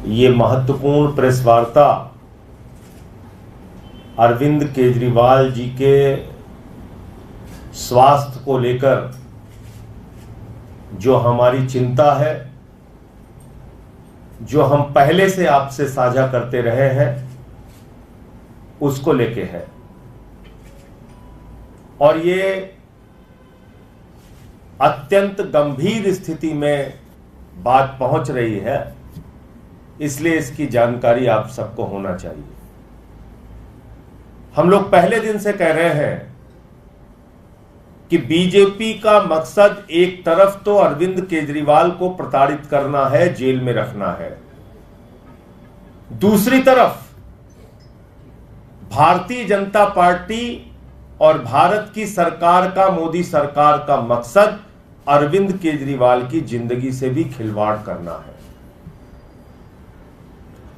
ये महत्वपूर्ण प्रेस वार्ता अरविंद केजरीवाल जी के स्वास्थ्य को लेकर जो हमारी चिंता है, जो हम पहले से आपसे साझा करते रहे हैं, उसको लेके है। और ये अत्यंत गंभीर स्थिति में बात पहुंच रही है, इसलिए इसकी जानकारी आप सबको होना चाहिए। हम लोग पहले दिन से कह रहे हैं कि बीजेपी का मकसद एक तरफ तो अरविंद केजरीवाल को प्रताड़ित करना है, जेल में रखना है, दूसरी तरफ भारतीय जनता पार्टी और भारत की सरकार का, मोदी सरकार का मकसद अरविंद केजरीवाल की जिंदगी से भी खिलवाड़ करना है।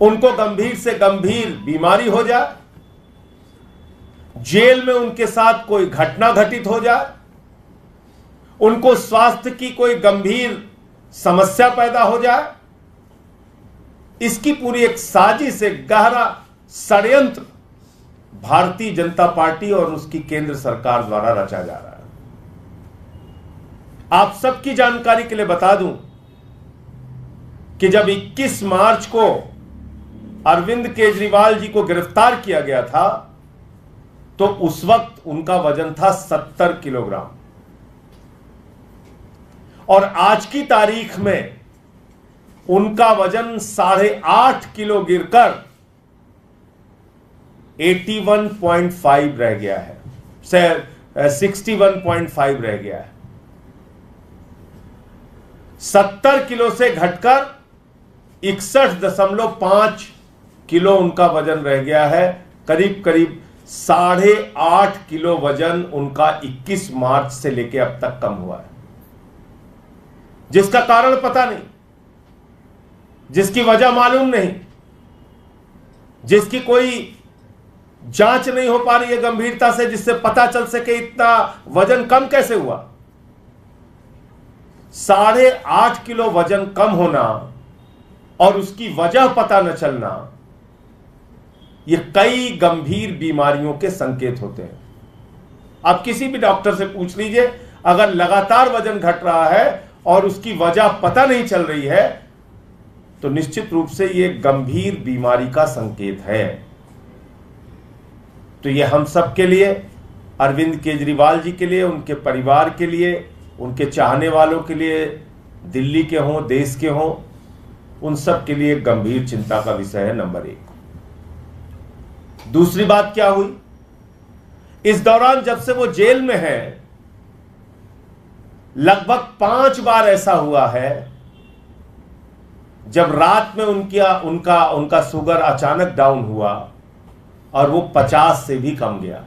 उनको गंभीर से गंभीर बीमारी हो जाए, जेल में उनके साथ कोई घटना घटित हो जाए, उनको स्वास्थ्य की कोई गंभीर समस्या पैदा हो जाए, इसकी पूरी एक साजिश, एक गहरा षड्यंत्र भारतीय जनता पार्टी और उसकी केंद्र सरकार द्वारा रचा जा रहा है। आप सबकी जानकारी के लिए बता दूं कि जब 21 मार्च को अरविंद केजरीवाल जी को गिरफ्तार किया गया था, तो उस वक्त उनका वजन था 70 किलोग्राम और आज की तारीख में उनका वजन 8.5 किलो गिरकर 81.5 रह गया है, 61.5 रह गया है। 70 किलो से घटकर 61.5 किलो उनका वजन रह गया है। करीब करीब 8.5 किलो वजन उनका 21 मार्च से लेकर अब तक कम हुआ है, जिसका कारण पता नहीं, जिसकी वजह मालूम नहीं, जिसकी कोई जांच नहीं हो पा रही है गंभीरता से, जिससे पता चल सके इतना वजन कम कैसे हुआ। 8.5 किलो वजन कम होना और उसकी वजह पता न चलना, ये कई गंभीर बीमारियों के संकेत होते हैं। आप किसी भी डॉक्टर से पूछ लीजिए, अगर लगातार वजन घट रहा है और उसकी वजह पता नहीं चल रही है, तो निश्चित रूप से यह गंभीर बीमारी का संकेत है। तो यह हम सब के लिए, अरविंद केजरीवाल जी के लिए, उनके परिवार के लिए, उनके चाहने वालों के लिए, दिल्ली के हों, देश के हों, उन सब के लिए गंभीर चिंता का विषय है, नंबर 1। दूसरी बात क्या हुई, इस दौरान जब से वो जेल में है, लगभग 5 बार ऐसा हुआ है जब रात में उनका शुगर अचानक डाउन हुआ और वो 50 से भी कम गया,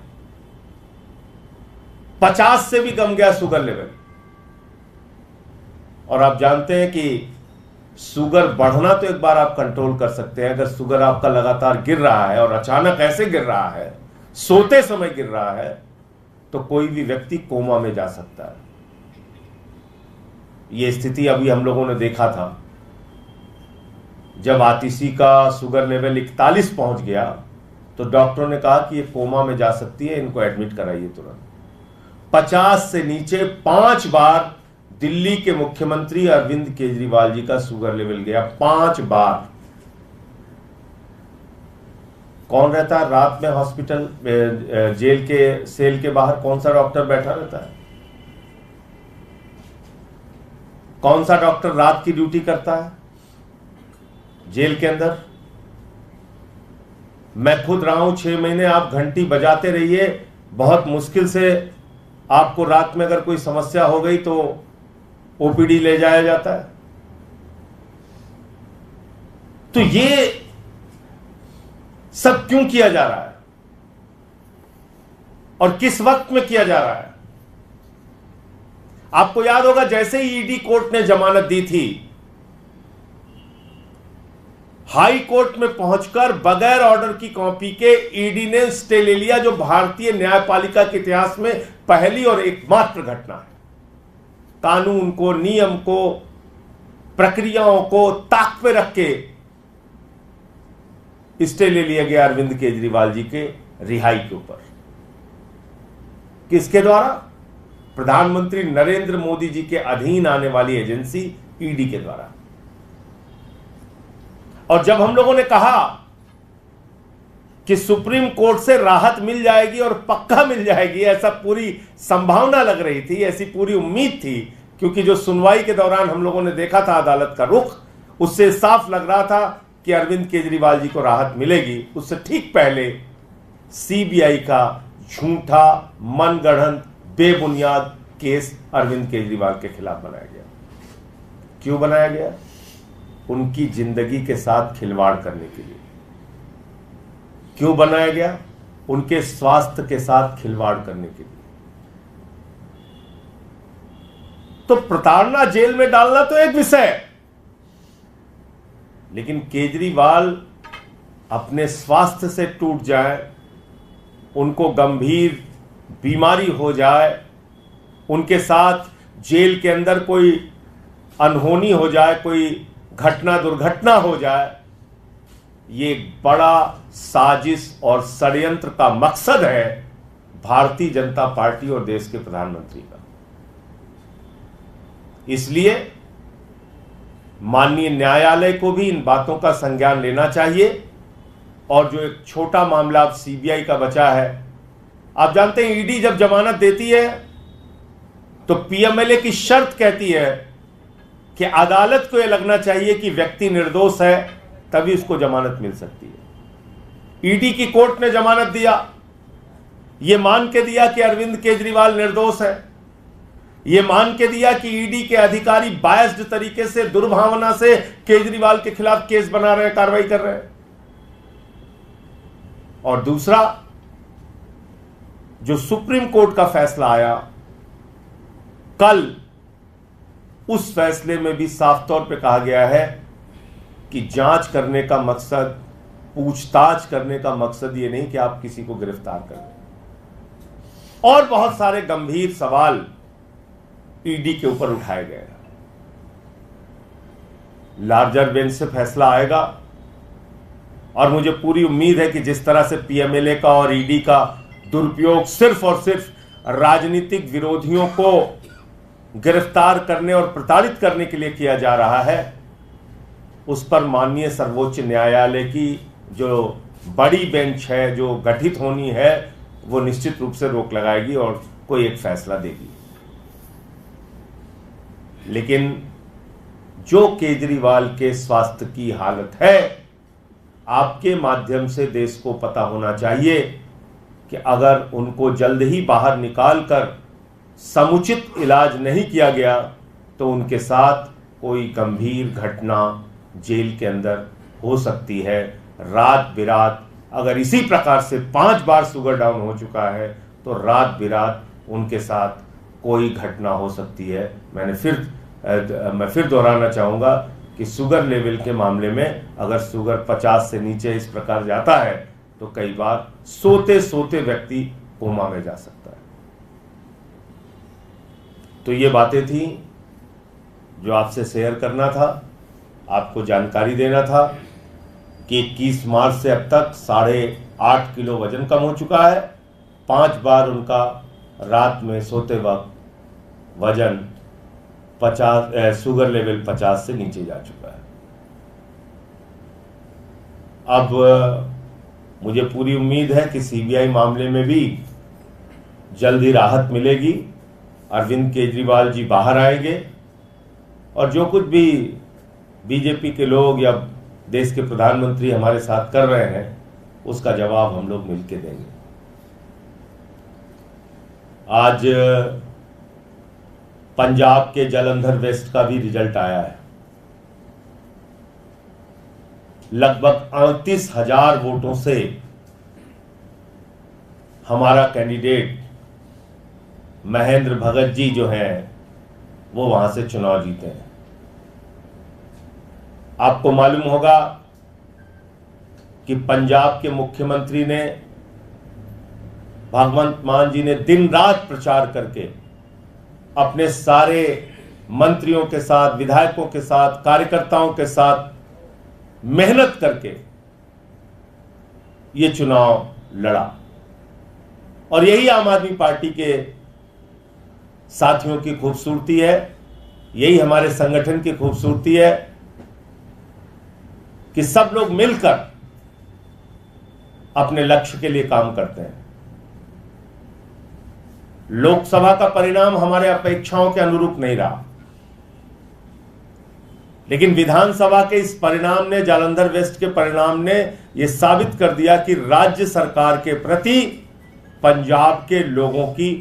50 से भी कम गया शुगर लेवल। और आप जानते हैं कि शुगर बढ़ना तो एक बार आप कंट्रोल कर सकते हैं, अगर शुगर आपका लगातार गिर रहा है और अचानक ऐसे गिर रहा है, सोते समय गिर रहा है, तो कोई भी व्यक्ति कोमा में जा सकता है। यह स्थिति अभी हम लोगों ने देखा था, जब आतिशी का शुगर लेवल 41 पहुंच गया, तो डॉक्टरों ने कहा कि ये कोमा में जा सकती है, इनको एडमिट कराइए तुरंत। 50 से नीचे 5 बार दिल्ली के मुख्यमंत्री अरविंद केजरीवाल जी का शुगर लेवल गया, 5 बार। कौन रहता है रात में हॉस्पिटल, जेल के सेल के बाहर? कौन सा डॉक्टर बैठा रहता है? कौन सा डॉक्टर रात की ड्यूटी करता है जेल के अंदर? मैं खुद रहा हूं 6 महीने। आप घंटी बजाते रहिए, बहुत मुश्किल से आपको रात में अगर कोई समस्या हो गई तो ओपीडी ले जाया जाता है। तो ये सब क्यों किया जा रहा है और किस वक्त में किया जा रहा है? आपको याद होगा, जैसे ही ईडी कोर्ट ने जमानत दी थी, हाई कोर्ट में पहुंचकर बगैर ऑर्डर की कॉपी के ईडी ने स्टे ले लिया, जो भारतीय न्यायपालिका के इतिहास में पहली और एकमात्र घटना है। कानून को, नियम को, प्रक्रियाओं को ताक पे रख के स्टे ले लिया गया अरविंद केजरीवाल जी के रिहाई के ऊपर। किसके द्वारा? प्रधानमंत्री नरेंद्र मोदी जी के अधीन आने वाली एजेंसी ईडी के द्वारा। और जब हम लोगों ने कहा कि सुप्रीम कोर्ट से राहत मिल जाएगी और पक्का मिल जाएगी, ऐसा पूरी संभावना लग रही थी, ऐसी पूरी उम्मीद थी, क्योंकि जो सुनवाई के दौरान हम लोगों ने देखा था अदालत का रुख, उससे साफ लग रहा था कि अरविंद केजरीवाल जी को राहत मिलेगी। उससे ठीक पहले सीबीआई का झूठा, मनगढ़ंत, बेबुनियाद केस अरविंद केजरीवाल के खिलाफ बनाया गया। क्यों बनाया गया? उनकी जिंदगी के साथ खिलवाड़ करने के लिए। क्यों बनाया गया? उनके स्वास्थ्य के साथ खिलवाड़ करने के लिए। तो प्रताड़ना, जेल में डालना तो एक विषय है, लेकिन केजरीवाल अपने स्वास्थ्य से टूट जाए, उनको गंभीर बीमारी हो जाए, उनके साथ जेल के अंदर कोई अनहोनी हो जाए, कोई घटना दुर्घटना हो जाए, ये एक बड़ा साजिश और षड्यंत्र का मकसद है भारतीय जनता पार्टी और देश के प्रधानमंत्री का। इसलिए माननीय न्यायालय को भी इन बातों का संज्ञान लेना चाहिए। और जो एक छोटा मामला अब सीबीआई का बचा है, आप जानते हैं ईडी जब जमानत देती है तो पीएमएलए की शर्त कहती है कि अदालत को यह लगना चाहिए कि व्यक्ति निर्दोष है, तभी उसको जमानत मिल सकती है। ईडी की कोर्ट ने जमानत दिया, यह मान के दिया कि अरविंद केजरीवाल निर्दोष है, यह मान के दिया कि ईडी के अधिकारी बायस्ड तरीके से, दुर्भावना से केजरीवाल के खिलाफ केस बना रहे हैं, कार्रवाई कर रहे हैं। और दूसरा, जो सुप्रीम कोर्ट का फैसला आया कल, उस फैसले में भी साफ तौर पे कहा गया है कि जांच करने का मकसद, पूछताछ करने का मकसद ये नहीं कि आप किसी को गिरफ्तार कर लें। और बहुत सारे गंभीर सवाल ईडी के ऊपर उठाए गए हैं। लार्जर बेंच से फैसला आएगा और मुझे पूरी उम्मीद है कि जिस तरह से पीएमएलए का और ईडी का दुरुपयोग सिर्फ और सिर्फ राजनीतिक विरोधियों को गिरफ्तार करने और प्रताड़ित करने के लिए किया जा रहा है, उस पर माननीय सर्वोच्च न्यायालय की जो बड़ी बेंच है, जो गठित होनी है, वो निश्चित रूप से रोक लगाएगी और कोई एक फैसला देगी। लेकिन जो केजरीवाल के स्वास्थ्य की हालत है, आपके माध्यम से देश को पता होना चाहिए कि अगर उनको जल्द ही बाहर निकालकर समुचित इलाज नहीं किया गया तो उनके साथ कोई गंभीर घटना जेल के अंदर हो सकती है। रात बिरात, अगर इसी प्रकार से 5 बार शुगर डाउन हो चुका है तो रात बिरात उनके साथ कोई घटना हो सकती है। मैं फिर दोहराना चाहूँगा कि शुगर लेवल के मामले में अगर शुगर 50 से नीचे इस प्रकार जाता है तो कई बार सोते सोते व्यक्ति कोमा में जा सकता है। तो ये बातें थी जो आपसे शेयर करना था, आपको जानकारी देना था कि 21 मार्च से अब तक 8.5 किलो वजन कम हो चुका है। 5 बार उनका रात में सोते वक्त वजन 50, शुगर लेवल 50 से नीचे जा चुका है। अब मुझे पूरी उम्मीद है कि सीबीआई मामले में भी जल्द ही राहत मिलेगी, अरविंद केजरीवाल जी बाहर आएंगे और जो कुछ भी बीजेपी के लोग या देश के प्रधानमंत्री हमारे साथ कर रहे हैं उसका जवाब हम लोग मिलकर देंगे। आज पंजाब के जालंधर वेस्ट का भी रिजल्ट आया है। लगभग 38,000 वोटों से हमारा कैंडिडेट महेंद्र भगत जी जो हैं वो वहां से चुनाव जीते हैं। आपको मालूम होगा कि पंजाब के मुख्यमंत्री ने, भगवंत मान जी ने दिन रात प्रचार करके अपने सारे मंत्रियों के साथ, विधायकों के साथ, कार्यकर्ताओं के साथ मेहनत करके ये चुनाव लड़ा। और यही आम आदमी पार्टी के साथियों की खूबसूरती है, यही हमारे संगठन की खूबसूरती है कि सब लोग मिलकर अपने लक्ष्य के लिए काम करते हैं। लोकसभा का परिणाम हमारे अपेक्षाओं के अनुरूप नहीं रहा, लेकिन विधानसभा के इस परिणाम ने, जालंधर वेस्ट के परिणाम ने यह साबित कर दिया कि राज्य सरकार के प्रति पंजाब के लोगों की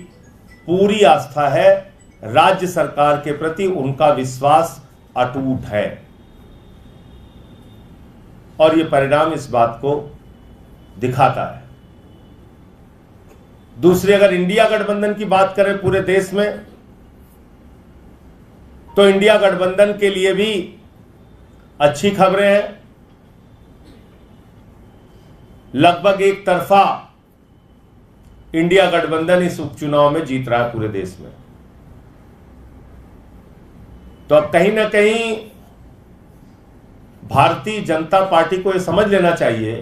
पूरी आस्था है, राज्य सरकार के प्रति उनका विश्वास अटूट है। और यह परिणाम इस बात को दिखाता है। दूसरी, अगर इंडिया गठबंधन की बात करें पूरे देश में, तो इंडिया गठबंधन के लिए भी अच्छी खबरें हैं। लगभग एक तरफा इंडिया गठबंधन इस उपचुनाव में जीत रहा है पूरे देश में। तो अब कहीं ना कहीं भारतीय जनता पार्टी को यह समझ लेना चाहिए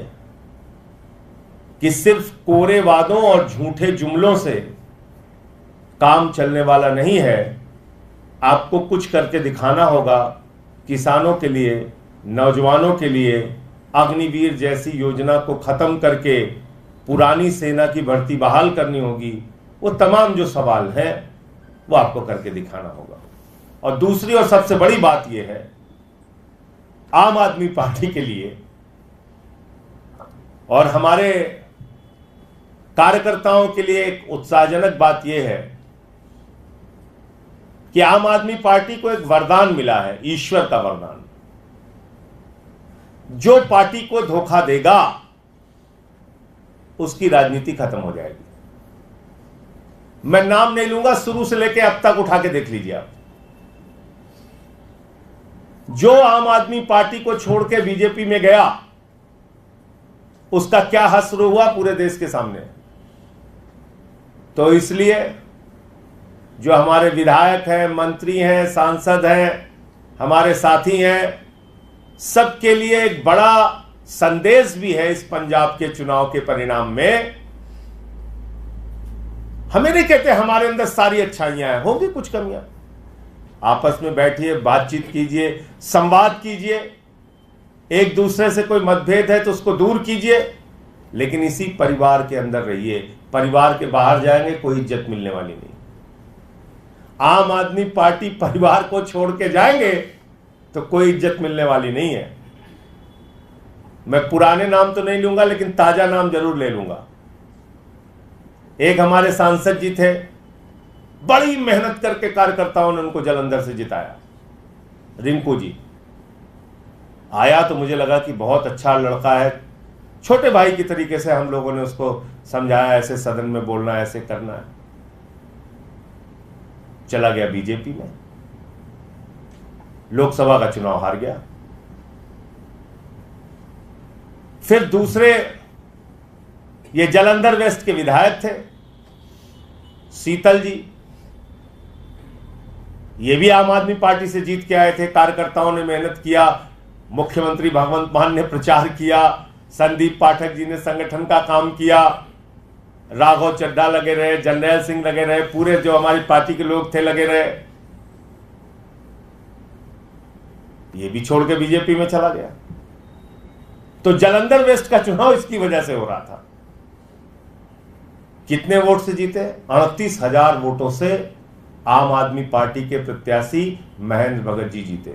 कि सिर्फ कोरे वादों और झूठे जुमलों से काम चलने वाला नहीं है। आपको कुछ करके दिखाना होगा। किसानों के लिए, नौजवानों के लिए अग्निवीर जैसी योजना को खत्म करके पुरानी सेना की भर्ती बहाल करनी होगी। वो तमाम जो सवाल हैं वो आपको करके दिखाना होगा। और दूसरी और सबसे बड़ी बात यह है, आम आदमी पार्टी के लिए और हमारे कार्यकर्ताओं के लिए एक उत्साहजनक बात यह है कि आम आदमी पार्टी को एक वरदान मिला है, ईश्वर का वरदान। जो पार्टी को धोखा देगा उसकी राजनीति खत्म हो जाएगी। मैं नाम नहीं लूंगा, शुरू से लेकर अब तक उठा के देख लीजिए आप। जो आम आदमी पार्टी को छोड़ के बीजेपी में गया उसका क्या हश्र हुआ पूरे देश के सामने। तो इसलिए जो हमारे विधायक हैं, मंत्री हैं, सांसद हैं, हमारे साथी हैं, सबके लिए एक बड़ा संदेश भी है इस पंजाब के चुनाव के परिणाम में। हमें नहीं कहते हमारे अंदर सारी अच्छाइयां हैं, होंगी कुछ कमियां। आपस में बैठिए, बातचीत कीजिए, संवाद कीजिए, एक दूसरे से कोई मतभेद है तो उसको दूर कीजिए, लेकिन इसी परिवार के अंदर रहिए। परिवार के बाहर जाएंगे कोई इज्जत मिलने वाली नहीं। आम आदमी पार्टी परिवार को छोड़ के जाएंगे तो कोई इज्जत मिलने वाली नहीं है। मैं पुराने नाम तो नहीं लूंगा, लेकिन ताजा नाम जरूर ले लूंगा। एक हमारे सांसद जी थे, बड़ी मेहनत करके कार्यकर्ताओं ने उनको जालंधर से जिताया, रिंकू जी। आया तो मुझे लगा कि बहुत अच्छा लड़का है, छोटे भाई की तरीके से हम लोगों ने उसको समझाया, ऐसे सदन में बोलना है, ऐसे करना है। चला गया बीजेपी में, लोकसभा का चुनाव हार गया। फिर दूसरे ये जालंधर वेस्ट के विधायक थे शीतल जी, ये भी आम आदमी पार्टी से जीत के आए थे। कार्यकर्ताओं ने मेहनत किया, मुख्यमंत्री भगवंत मान ने प्रचार किया, संदीप पाठक जी ने संगठन का काम किया, राघव चड्ढा लगे रहे, जर्नैल सिंह लगे रहे, पूरे जो हमारी पार्टी के लोग थे लगे रहे। ये भी छोड़ के बीजेपी में चला गया। तो जालंधर वेस्ट का चुनाव इसकी वजह से हो रहा था। कितने वोट से जीते? 38,000 वोटों से आम आदमी पार्टी के प्रत्याशी महेंद्र भगत जी जीते।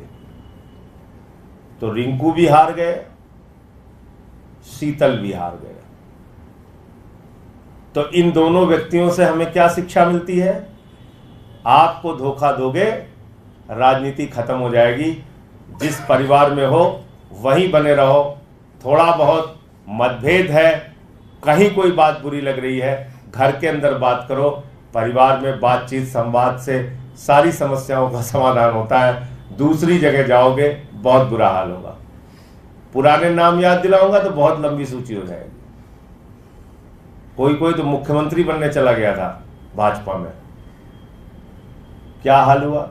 तो रिंकू भी हार गए, शीतल भी हार गए। तो इन दोनों व्यक्तियों से हमें क्या शिक्षा मिलती है? आपको धोखा दोगे, राजनीति खत्म हो जाएगी। जिस परिवार में हो वहीं बने रहो। थोड़ा बहुत मतभेद है, कहीं कोई बात बुरी लग रही है, घर के अंदर बात करो। परिवार में बातचीत, संवाद से सारी समस्याओं का समाधान होता है। दूसरी जगह जाओगे बहुत बुरा हाल होगा। पुराने नाम याद दिलाऊंगा तो बहुत लंबी सूची हो जाएगी। कोई कोई तो मुख्यमंत्री बनने चला गया था भाजपा में, क्या हाल हुआ?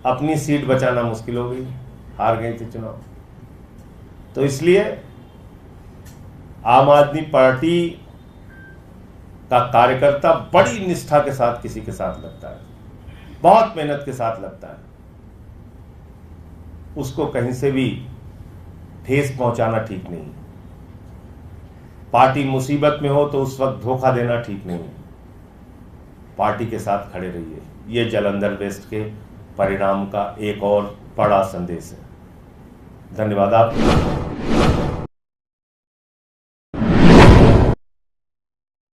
अपनी सीट बचाना मुश्किल हो गई, हार गए थे चुनाव। तो इसलिए आम आदमी पार्टी का कार्यकर्ता बड़ी निष्ठा के साथ किसी के साथ लगता है, बहुत मेहनत के साथ लगता है, उसको कहीं से भी ठेस पहुंचाना ठीक नहीं। पार्टी मुसीबत में हो तो उस वक्त धोखा देना ठीक नहीं। पार्टी के साथ खड़े रहिए। ये जालंधर वेस्ट के परिणाम का एक और बड़ा संदेश है। धन्यवाद। आप